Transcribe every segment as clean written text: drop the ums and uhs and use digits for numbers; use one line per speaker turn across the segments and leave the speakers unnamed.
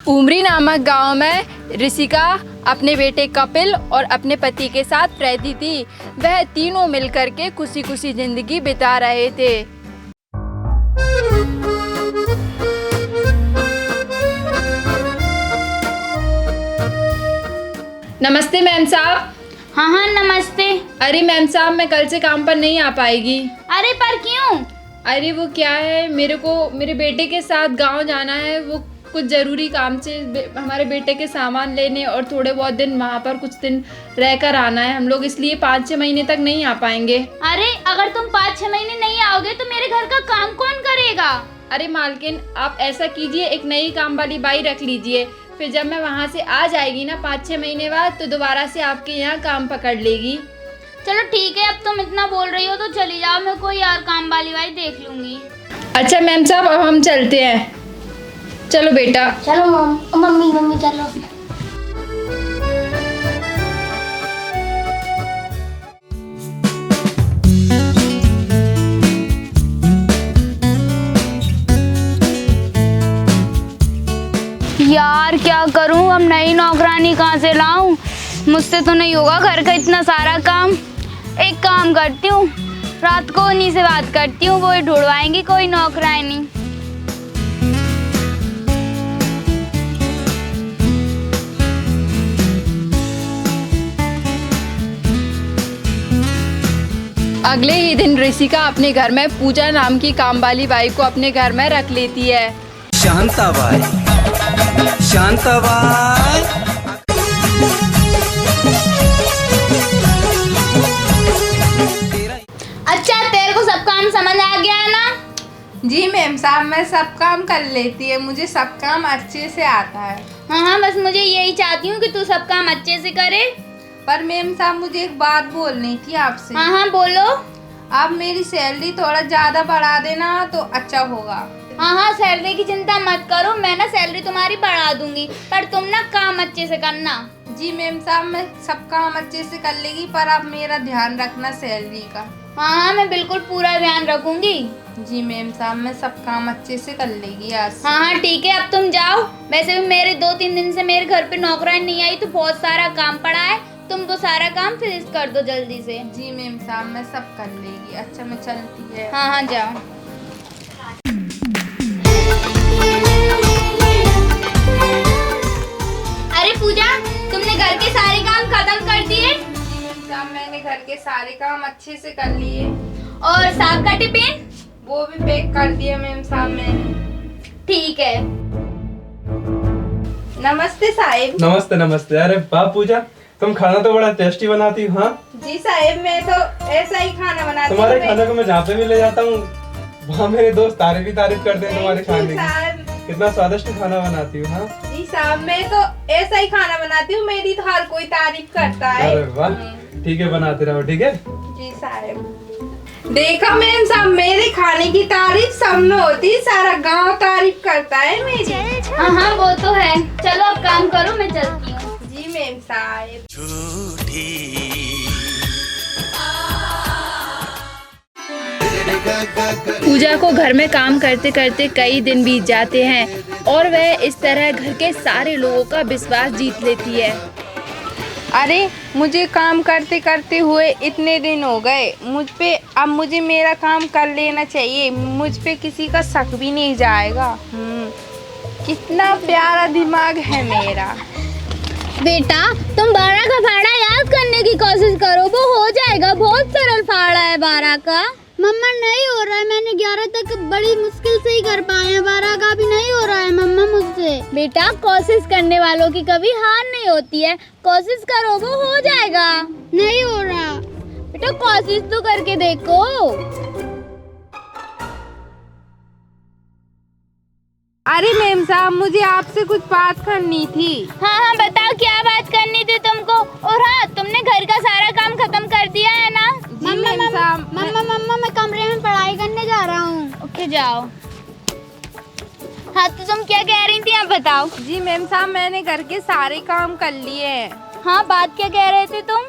उमरी नामक गांव में ऋषिका अपने बेटे कपिल और अपने पति के साथ रहती थी। वह तीनों मिलकर के खुशी खुशी जिंदगी बिता रहे थे। नमस्ते मैम साहब।
हाँ हाँ नमस्ते।
अरे मैम साहब, मैं कल से काम पर नहीं आ पाएगी।
अरे पर क्यों?
अरे वो क्या है, मेरे को मेरे बेटे के साथ गांव जाना है। वो कुछ ज़रूरी काम से हमारे बेटे के सामान लेने और थोड़े बहुत दिन वहाँ पर कुछ दिन रहकर आना है हम लोग, इसलिए 5-6 महीने तक नहीं आ पाएंगे।
अरे अगर तुम 5-6 महीने नहीं आओगे तो मेरे घर का काम कौन करेगा?
अरे मालकिन, आप ऐसा कीजिए, एक नई काम वाली बाई रख लीजिए। फिर जब मैं वहाँ से आ जाएगी ना 5-6 महीने बाद, तो दोबारा से आपके यहाँ काम पकड़ लेगी।
चलो ठीक है, अब तुम इतना बोल रही हो तो चली जाओ, मैं कोई और काम वाली बाई देख लूंगी।
अच्छा मैम साहब, अब हम चलते हैं। चलो बेटा।
चलो मम्मी चलो। यार क्या करूं, अब नई नौकरानी कहाँ से लाऊं? मुझसे तो नहीं होगा घर का इतना सारा काम। एक काम करती हूँ, रात को उन्हीं से बात करती हूँ, वो ही ढूंढवाएंगी कोई नौकरानी।
अगले ही दिन ऋषिका अपने घर में पूजा नाम की काम वाली बाई को अपने घर में रख लेती है।
शांताबाई, शांताबाई।
अच्छा, तेरे को सब काम समझ आ गया है ना?
जी मैम साहब, मैं सब काम कर लेती है, मुझे सब काम अच्छे से आता है।
हाँ, बस मुझे यही चाहती हूँ कि तू सब काम अच्छे से करे।
पर मैम साहब, मुझे एक बात बोलनी थी आपसे।
हाँ बोलो।
आप मेरी सैलरी थोड़ा ज़्यादा बढ़ा देना तो अच्छा होगा।
हाँ, सैलरी की चिंता मत करो, मैं ना सैलरी तुम्हारी बढ़ा दूंगी, पर तुम ना काम अच्छे से करना।
जी मैम साहब, मैं सब काम अच्छे से कर लेगी, पर आप मेरा ध्यान रखना सैलरी का।
हाँ, मैं बिल्कुल पूरा ध्यान रखूंगी।
जी मैम साहब, मैं सब काम अच्छे से कर लेगी आज से।
हाँ ठीक है, अब तुम जाओ। वैसे भी मेरे 2-3 दिन से मेरे घर पे नौकरानी नहीं आई, तो बहुत सारा काम पड़ा है, तुम वो सारा काम फिनिश कर दो जल्दी से।
जी मैम साहब, मैं सब कर लेगी। अच्छा, मैं चलती है।
हाँ जाओ। अरे पूजा, तुमने घर के सारे काम खत्म कर दिए?
जी मैम साहब, मैंने घर के सारे काम अच्छे से कर लिए।
और साग का टिफिन?
वो भी पैक कर दिया मैम साहब मैंने।
ठीक है।
नमस्ते साहिब।
नमस्ते नमस्ते। अरे वाह पूजा, तुम खाना तो बड़ा टेस्टी बनाती हो। हाँ
जी साहिब, मैं तो ऐसा ही खाना बनाती हूँ।
तुम्हारे खाने को मैं जहाँ पे भी ले जाता हूँ, वहाँ मेरे दोस्त तारीफ करते हैं तुम्हारे खाने की। कितना स्वादिष्ट खाना बनाती हो। हाँ
जी साहब, मैं तो ऐसा ही खाना बनाती हूँ, मेरी तो हर कोई तारीफ करता है।
अरे वाह, ठीक है, बनाते रहो। ठीक है
जी साहब। देखा मैम साहब, मेरे खाने की तारीफ सब में होती है, सारा गांव तारीफ करता है मेरी।
हाँ वो तो है। चलो अब काम करो, मैं चलती हूँ।
जी मैम साहब।
पूजा को घर में काम करते करते कई दिन बीत जाते हैं और वह इस तरह घर के सारे लोगों का विश्वास जीत लेती है।
अरे मुझे काम करते करते हुए इतने दिन हो गए, मुझ पे अब मुझे मेरा काम कर लेना चाहिए, मुझ पे किसी का शक भी नहीं जाएगा। कितना प्यारा दिमाग है मेरा।
बेटा, तुम 12 का फाड़ा याद करने की कोशिश करो, वो हो जाएगा। बहुत सरल फाड़ा है 12 का।
मम्मा नहीं हो रहा है, मैंने 11 तक बड़ी मुश्किल से ही कर पाए हैं, 12 का भी नहीं हो रहा है मम्मा मुझसे।
बेटा, कोशिश करने वालों की कभी हार नहीं होती है, कोशिश करो, वो हो जाएगा।
नहीं हो रहा।
बेटा कोशिश तो करके देखो।
अरे मैम साहब, मुझे आपसे कुछ बात करनी थी।
हाँ बताओ, क्या बात करनी थी तुमको? और हाँ, तुमने घर का सारा काम खत्म कर दिया है ना?
जी मैम साहब।
मम्मा मैं कमरे में पढ़ाई करने जा रहा हूँ।
ओके जाओ। हाँ तो तुम क्या कह रही थी, आप बताओ।
जी मैम साहब, मैंने घर के सारे काम कर लिए हैं।
हाँ, बात क्या कह रहे थे तुम?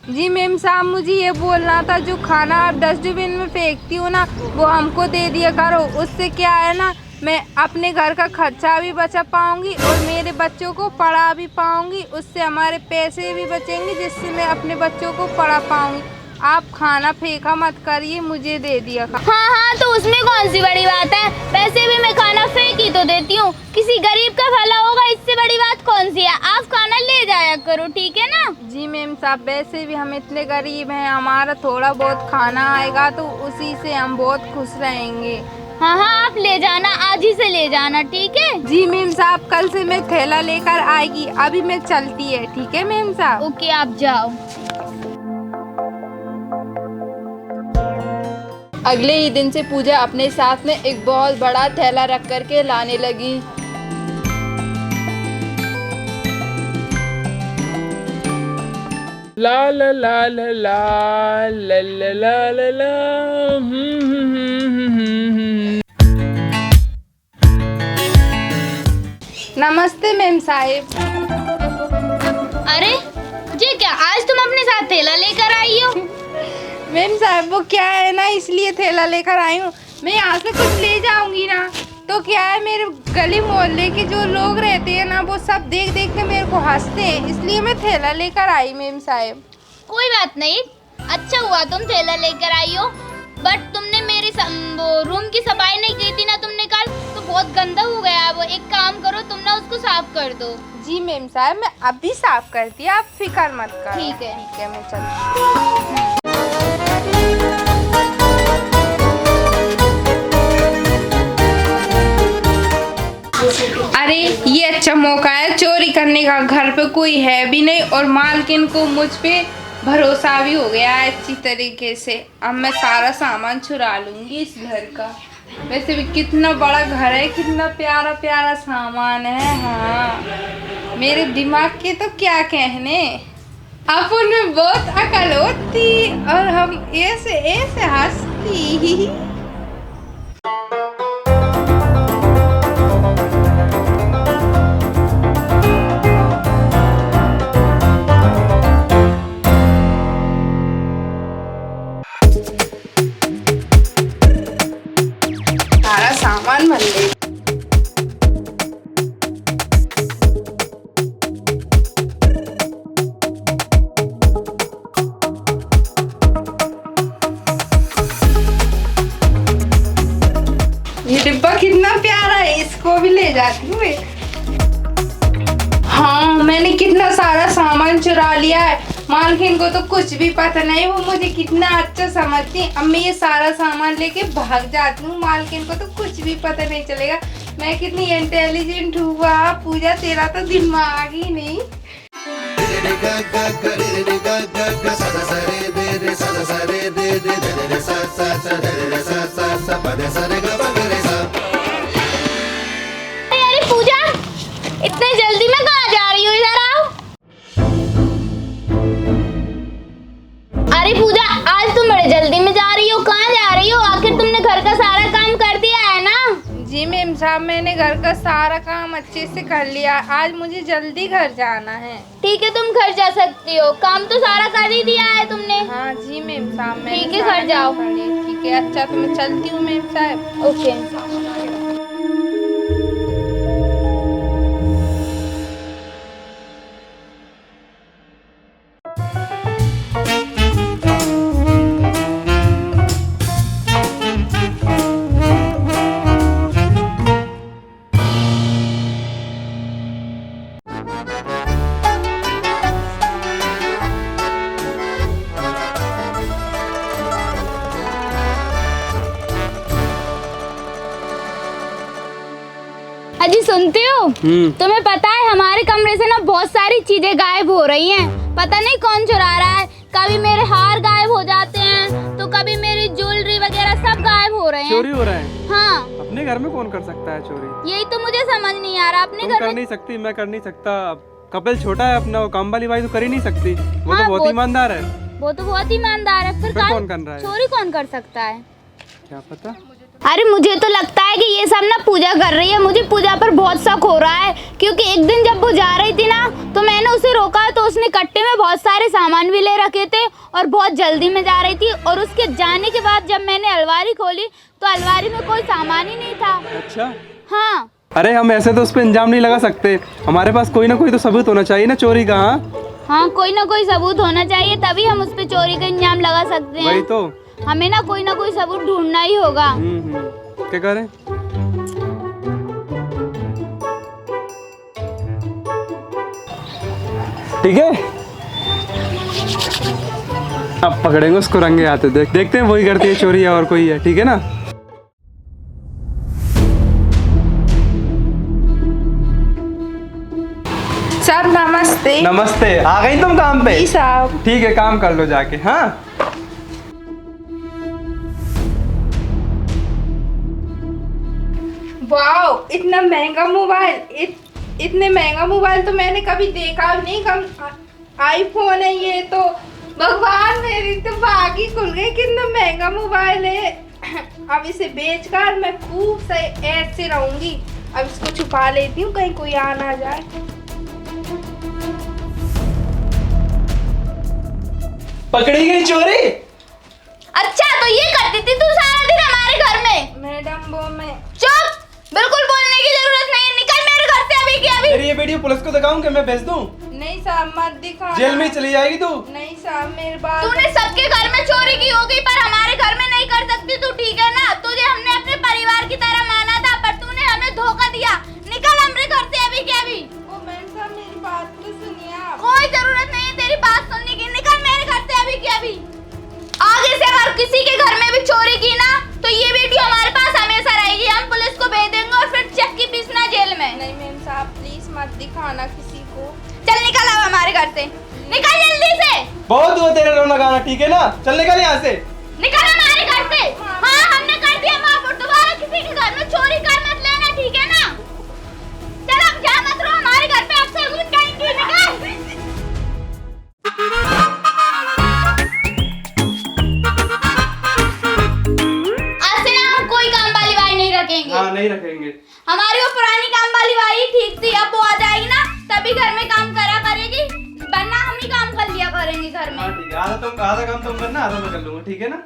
जी मैम साहब, मुझे ये बोलना था, जो खाना आप डस्टबिन में फेंकती हो ना, वो हमको दे दिया करो। उससे क्या है ना, मैं अपने घर का खर्चा भी बचा पाऊंगी और मेरे बच्चों को पढ़ा भी पाऊंगी। उससे हमारे पैसे भी बचेंगे जिससे मैं अपने बच्चों को पढ़ा पाऊंगी। आप खाना फेंका मत करिए, मुझे दे दिया।
हाँ हाँ, तो उसमें कौन सी बड़ी बात है, वैसे भी मैं खाना फेंक ही तो देती हूँ, किसी गरीब का भला होगा, इससे बड़ी बात कौन सी है। आप खाना ले जाया करो, ठीक है ना।
जी मैम साहब, वैसे भी हम इतने गरीब हैं, हमारा थोड़ा बहुत खाना आएगा तो उसी से हम बहुत खुश रहेंगे।
हाँ हाँ, आप ले जाना, आज ही से ले जाना, ठीक है।
जी मैम साहब, कल से मैं थैला लेकर आएगी, अभी मैं चलती है, ठीक है मैम साहब।
ओके, आप जाओ।
अगले ही दिन से पूजा अपने साथ में एक बहुत बड़ा थैला रख कर के लाने लगी।
ला ला ला ला ला ला ला ला ला ला
नमस्ते मैम साहिब।
अरे ये क्या, आज तुम अपने साथ थैला लेकर आई हो?
मैम साहब वो क्या है ना, इसलिए थैला लेकर आई हूँ। मैं यहाँ से कुछ ले जाऊंगी ना तो क्या है, मेरे गली मोहल्ले के जो लोग रहते हैं ना वो सब देख देख के मेरे को हंसते हैं, इसलिए मैं थैला लेकर आई मैम साहब।
कोई बात नहीं, अच्छा हुआ तुम थैला लेकर आई हो, बट तुमने मेरी वो रूम की सफाई नहीं की थी ना तुमने कल, तो बहुत गंदा हो गया। वो एक काम करो, तुम ना उसको साफ कर दो।
जी मैम साहब, मैं अभी साफ करती हूँ, आप फिक्र मत करो।
ठीक है।
ठीक है, मैं चलती। अरे ये अच्छा मौका है चोरी करने का, घर पे कोई है भी नहीं और मालकिन को मुझ पे भरोसा भी हो गया है अच्छी तरीके से। अब मैं सारा सामान चुरा लूंगी इस घर का। वैसे भी कितना बड़ा घर है, कितना प्यारा प्यारा सामान है। हाँ, मेरे दिमाग के तो क्या कहने, अब उनमें बहुत अकल होती और हम ऐसे ऐसे हंसती। सारा सामान भर ले। ये डिब्बा कितना प्यारा है, इसको भी ले जाती हूँ मैं। हाँ, मैंने कितना सारा सामान चुरा लिया है, मालकिन को तो कुछ भी पता नहीं, वो मुझे कितना अच्छा समझती है। अब मैं ये सारा सामान लेके भाग जाती हूँ, मालकिन को तो कुछ भी पता नहीं चलेगा। मैं कितनी इंटेलिजेंट हूँ। वाह पूजा, तेरा तो दिमाग ही नहीं।
अरे पूजा, इतने जल्दी में कहाँ जा रही हो, इधर आओ। अरे पूजा, आज तुम बड़े जल्दी में जा रही हो, कहाँ जा रही हो? आखिर तुमने घर का सारा काम कर दिया है ना?
जी मैम साहब, मैंने घर का सारा काम अच्छे से कर लिया, आज मुझे जल्दी घर जाना है।
ठीक है, तुम घर जा सकती हो, काम तो सारा कर ही दिया है तुमने।
हाँ जी मैम साहब, मैंने
ठीक है,
सारा
घर जाओ।
काम कर लिया। ठीक है, अच्छा तो मैं चलती हूँ मैम साहब।
ओके। अजी सुनते हो? तुम्हें पता है हमारे कमरे से ना बहुत सारी चीजें गायब हो रही हैं, पता नहीं कौन चुरा रहा है। कभी मेरे हार गायब हो जाते हैं, तो कभी मेरी ज्वेलरी वगैरह सब गायब हो रहे हैं।
चोरी हो रहा है?
हाँ।
अपने घर में कौन कर सकता है चोरी?
यही तो मुझे समझ नहीं आ रहा। अपने
तुम
घर
कर
में
नहीं सकती, मैं कर नहीं सकता। कपिल छोटा है अपना, वो काम वाली बाई तो कर ही नहीं सकती। वो
हाँ,
तो बहुत ईमानदार है।
वो तो बहुत ईमानदार है, फिर
कौन कर रहा है?
चोरी कौन कर सकता है?
क्या पता।
अरे मुझे तो लगता है कि ये सब ना पूजा कर रही है। मुझे पूजा पर बहुत शक हो रहा है, क्योंकि एक दिन जब वो जा रही थी ना तो मैंने उसे रोका, तो उसने कट्टे में बहुत सारे सामान भी ले रखे थे और बहुत जल्दी में जा रही थी। और उसके जाने के बाद जब मैंने अलमारी खोली तो अलमारी में कोई सामान ही नहीं था।
अच्छा,
हाँ।
अरे हम ऐसे तो उस पर इल्जाम नहीं लगा सकते, हमारे पास कोई ना कोई तो सबूत होना चाहिए ना चोरी का।
हाँ, कोई ना कोई सबूत होना चाहिए, तभी हम उस पे चोरी का इल्जाम लगा सकते हैं।
वही तो,
हमें ना कोई सबूत ढूंढना ही होगा।
क्या करें? ठीक है, अब पकड़ेंगे उसको रंगे हाथ। देखते हैं वही करती है चोरी या और कोई है। ठीक है ना?
साहब नमस्ते।
नमस्ते, आ गई तुम काम पे?
जी साहब।
ठीक है, काम कर लो जाके। हाँ,
वाओ, इतना महंगा मोबाइल, इतने महंगा मोबाइल तो मैंने कभी देखा भी नहीं। कम आईफोन है ये तो। भगवान मेरी तो भाग ही खुल गई, कितना महंगा मोबाइल है। अब इसे बेचकर मैं खूब से ऐश से रहूंगी। अब इसको छुपा लेती हूँ, कहीं कोई आ ना जाए।
पकड़ी गई चोरी।
अच्छा, तो ये करती थी तू सारा दिन हमारे घर में?
मैडम वो मैं
चुप, बिल्कुल बोलने की जरूरत नहीं है। निकल मेरे घर से अभी के अभी।
मेरी ये वीडियो पुलिस को दिखाऊं कि मैं भेज दूं?
नहीं साहब, मत दिखा।
जेल में चली जाएगी तू।
नहीं साहब, मेरे बात।
तूने सबके घर में चोरी की होगी, पर हमारे घर में नहीं कर सकती तू, ठीक है ना? तुझे हमने अपने परिवार की तरह माना था, पर तूने हमें धोखा दिया। निकल हमारे घर से अभी के अभी।
ओ मैम साहब, मेरी बात तो सुनिए आप।
कोई जरूरत नहीं है तेरी बात सुनने की। निकल मेरे घर से अभी के अभी। आगे से अगर किसी के घर में भी चोरी की ना, तो ये वीडियो हमारे पास हमेशा रहेगी। हम पुलिस को भेज देंगे और फिर चक्की पीसना जेल में।
नहीं मैम साहब, प्लीज मत दिखाना किसी को।
चल निकल अब हमारे घर से, निकल जल्दी से।
बहुत हुआ तेरा रोना गाना, ठीक है ना? चल निकल यहाँ से।
निकल हमारे घर से। हाँ, हमने कर दिया माफ, और दोबारा किसी के घर में चोरी कर मत लेना, ठीक है ना? चल अब जा मत रहो हमारे घर पे, अक्सर घूम जाएंगे। निकल। आज से ना हम कोई काम वाली बाई नहीं रखेंगे।
हाँ, नहीं रखेंगे।
हमारी वो पुरानी काम वाली बाई ठीक थी, अब वो आ जाएगी ना तभी घर में काम करा करेगी, वरना हम ही काम कर लिया करेंगे घर में।
हाँ ठीक है, आधा काम तुम करना, आधा मैं कर लूंगा। ठीक है ना?